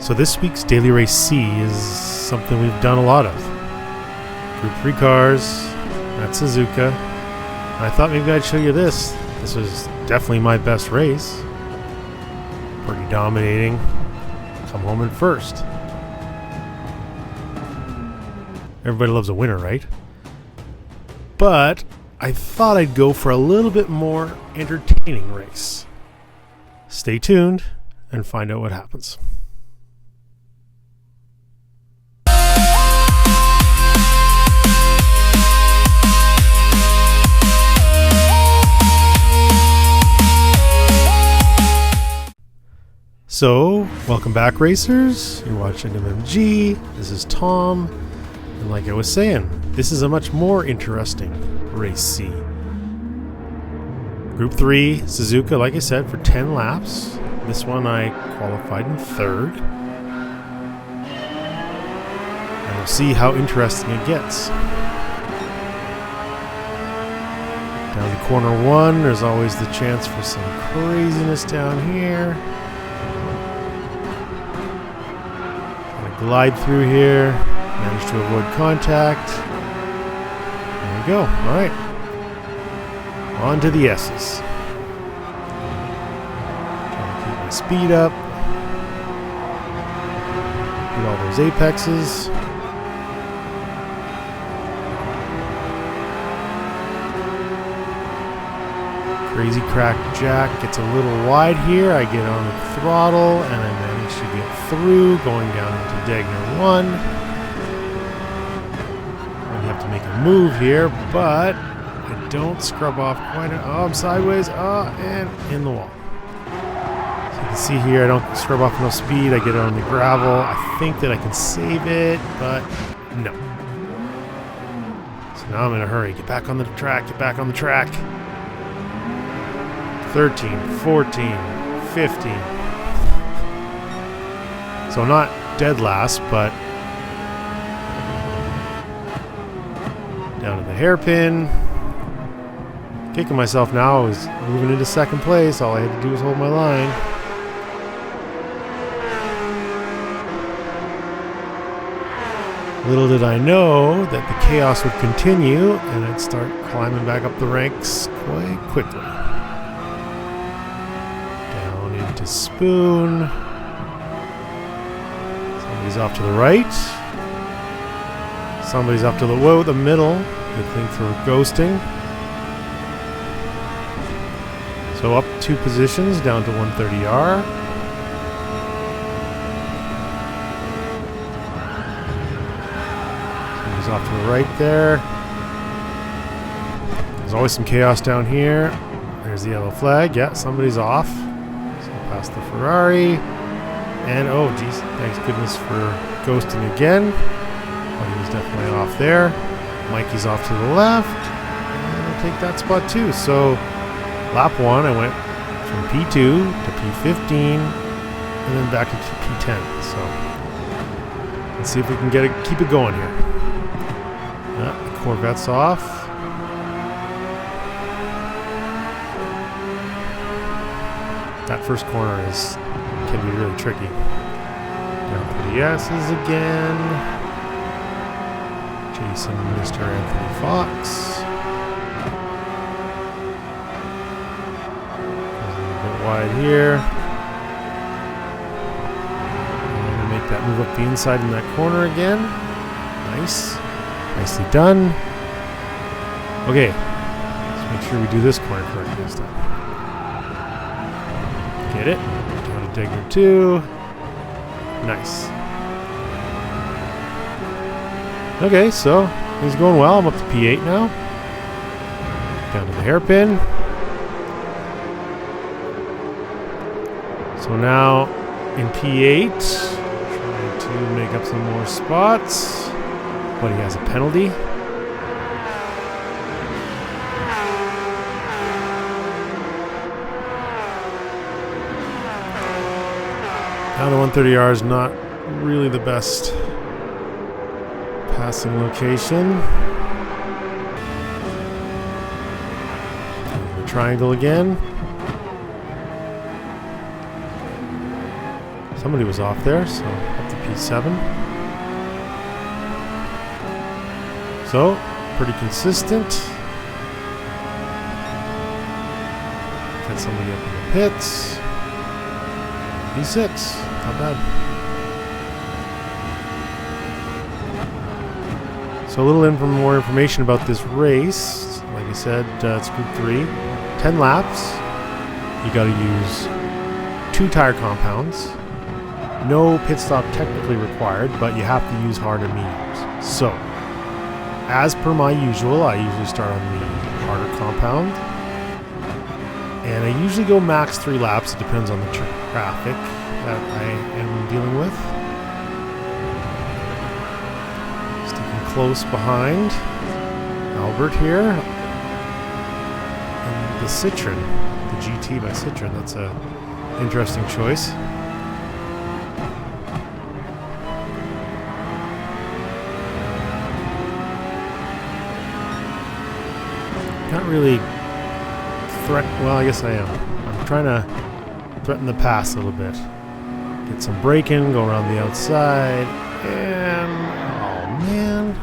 So this week's Daily Race C is something we've done a lot of. Group 3 cars at Suzuka. And I thought maybe I'd show you this. This was definitely my best race. Pretty dominating. Come home in first. Everybody loves a winner, right? But I thought I'd go for a little bit more entertaining race. Stay tuned and find out what happens. So, welcome back, racers. You're watching MMG. This is Tom. And like I was saying, this is a much more interesting race C. Group 3, Suzuka, like I said, for 10 laps. This one I qualified in third. And we'll see how interesting it gets. Down to corner 1, there's always the chance for some craziness down here. Glide through here, managed to avoid contact. There we go. All right, on to the S's. Trying to keep my speed up. Get all those apexes. Crazy crack jack gets a little wide here. I get on the throttle and I manage to get through, going down into Dagner 1. I have to make a move here, but I don't scrub off quite. Oh, I'm sideways. Oh, and in the wall. So you can see here, I don't scrub off enough speed. I get it on the gravel. I think that I can save it, but no. So now I'm in a hurry. Get back on the track. Get back on the track. 13, 14, 15. So not dead last, but down to the hairpin. Kicking myself now. I was moving into second place. All I had to do was hold my line. Little did I know that the chaos would continue and I'd start climbing back up the ranks quite quickly. To spoon. Somebody's off to the right. Somebody's off to the the middle. Good thing for ghosting. So up 2 positions down to 130R. Somebody's off to the right there. There's always some chaos down here. There's the yellow flag. Yeah, somebody's off. Past the Ferrari, and oh geez, thanks goodness for ghosting again. But he was definitely off there. Mikey's off to the left, and I'll take that spot too. So lap 1, I went from P2 to P15, and then back into P10. So let's see if we can keep it going here. The Corvette's off. That first corner can be really tricky. Down to the S's again. Chasing Mr. Anthony Fox. Goes a little bit wide here. And make that move up the inside in that corner again. Nice. Nicely done. Okay. Let's make sure we do this corner correctly this time. Get it. Down to Dagner 2. Nice. Okay, so things are going well. I'm up to P8 now. Down to the hairpin. So now in P8, trying to make up some more spots. But he has a penalty. Down to 130R is not really the best passing location. The triangle again. Somebody was off there, so up to P7. So, pretty consistent. Got somebody up in the pits. P6, not bad. So a little more information about this race. Like I said, it's Group 3. 10 laps. You got to use 2 tire compounds. No pit stop technically required, but you have to use hard and mediums. So, as per my usual, I usually start on the harder compound. And I usually go max 3 laps. It depends on the traffic that I am dealing with. Sticking close behind Albert here. And the Citroen, the GT by Citroen, that's a interesting choice. Not really well, I guess I am. I'm trying to threaten the pass a little bit. Get some braking, go around the outside, and oh man.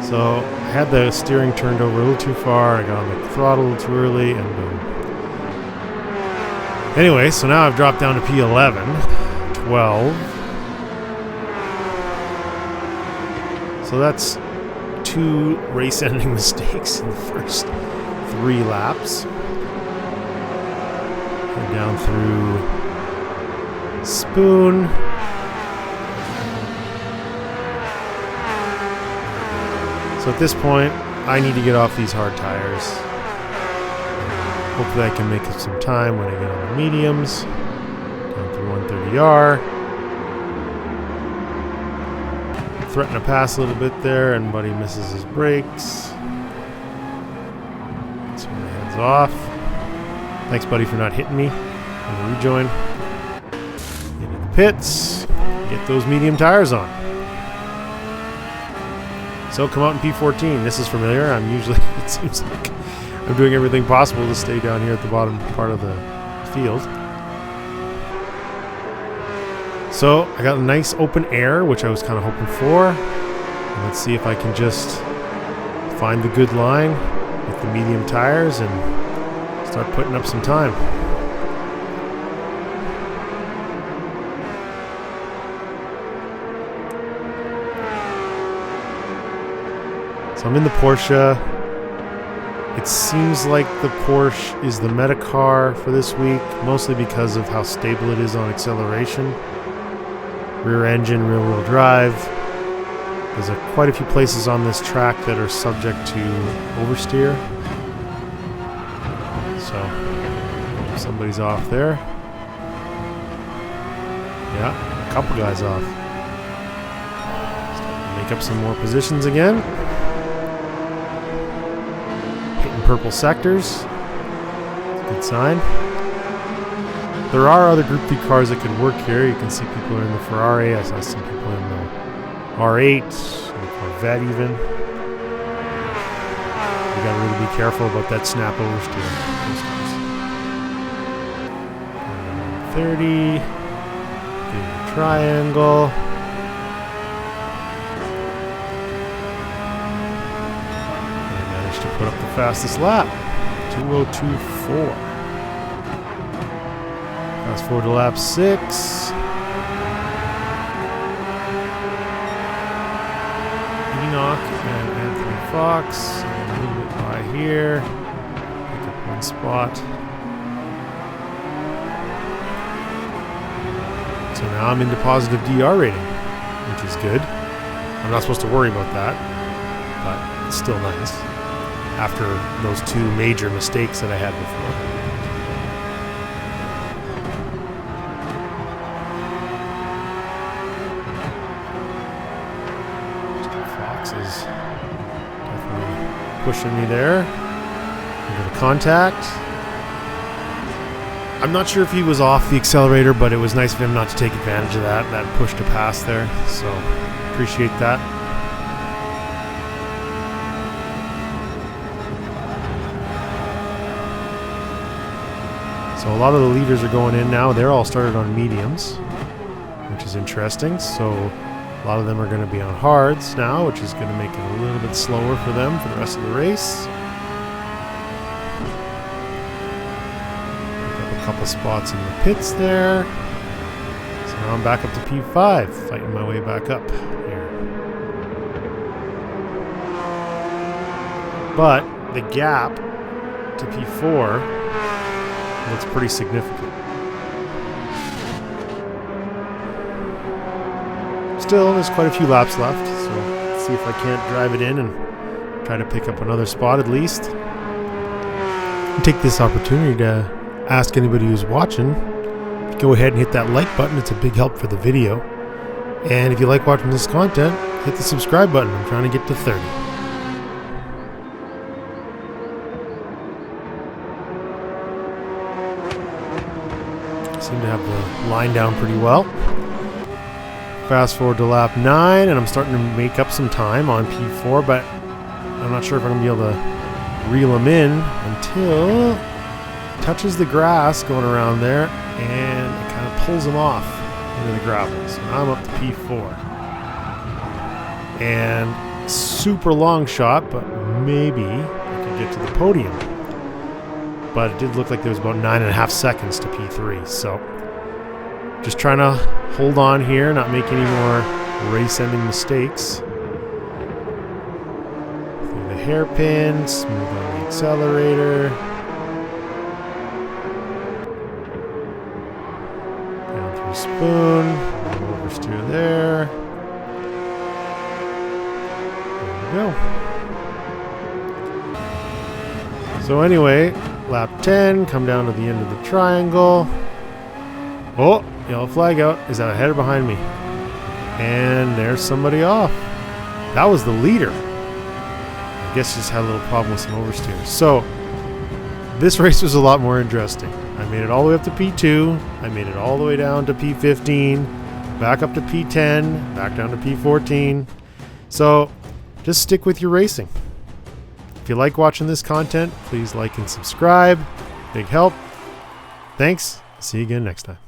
So I had the steering turned over a little too far, I got on the throttle a little too early, and boom. Anyway, so now I've dropped down to P11, 12. So that's 2 race-ending mistakes in the first 3 laps. We're down through Spoon. So at this point, I need to get off these hard tires. Hopefully I can make up some time when I get on the mediums. Down through 130R. Threaten to pass a little bit there, and Buddy misses his brakes. So my hands off. Thanks, Buddy, for not hitting me on the rejoin. Into the pits. Get those medium tires on. So come out in P14. This is familiar. I'm usually, it seems like I'm doing everything possible to stay down here at the bottom part of the field. So I got a nice open air, which I was kind of hoping for. And let's see if I can just find the good line with the medium tires and start putting up some time. So I'm in the Porsche. It seems like the Porsche is the meta car for this week, mostly because of how stable it is on acceleration. Rear engine, rear wheel drive. There's quite a few places on this track that are subject to oversteer. So, somebody's off there. Yeah, a couple guys off. Starting to make up some more positions again. Hitting purple sectors. Good sign. There are other Group 3 cars that could work here. You can see people in the Ferrari. I saw some people in the R8, the Corvette even. You gotta really be careful about that snap oversteer. 30. Getting the triangle. And I managed to put up the fastest lap. 2:02.4. Fast forward to lap 6. Enoch and Anthony Fox. And a little bit by here. Pick up 1 spot. So now I'm into positive DR rating, which is good. I'm not supposed to worry about that, but it's still nice after those 2 major mistakes that I had before. Is definitely pushing me there. Into the contact. I'm not sure if he was off the accelerator, but it was nice of him not to take advantage of that push to pass there. So appreciate that. So a lot of the leaders are going in now. They're all started on mediums, which is interesting. So a lot of them are going to be on hards now, which is going to make it a little bit slower for them for the rest of the race. Pick up a couple spots in the pits there. So now I'm back up to P5, fighting my way back up here. But the gap to P4 looks pretty significant. Still, there's quite a few laps left, so let's see if I can't drive it in and try to pick up another spot at least. I'll take this opportunity to ask anybody who's watching, go ahead and hit that like button. It's a big help for the video. And if you like watching this content, hit the subscribe button. I'm trying to get to 30. Seem to have the line down pretty well. Fast forward to lap 9, and I'm starting to make up some time on P4, but I'm not sure if I'm going to be able to reel them in until it touches the grass going around there, and it kind of pulls them off into the gravel. So now I'm up to P4. And super long shot, but maybe I could get to the podium. But it did look like there was about 9.5 seconds to P3, so just trying to hold on here, not make any more race-ending mistakes. Through the hairpin, smooth on the accelerator. Down through spoon, oversteer there. There we go. So anyway, lap 10, come down to the end of the triangle. Oh, yellow flag out. Is that ahead or behind me? And there's somebody off. That was the leader. I guess just had a little problem with some oversteers. So this race was a lot more interesting. I made it all the way up to P2. I made it all the way down to P15. Back up to P10. Back down to P14. So just stick with your racing. If you like watching this content, please like and subscribe. Big help. Thanks. See you again next time.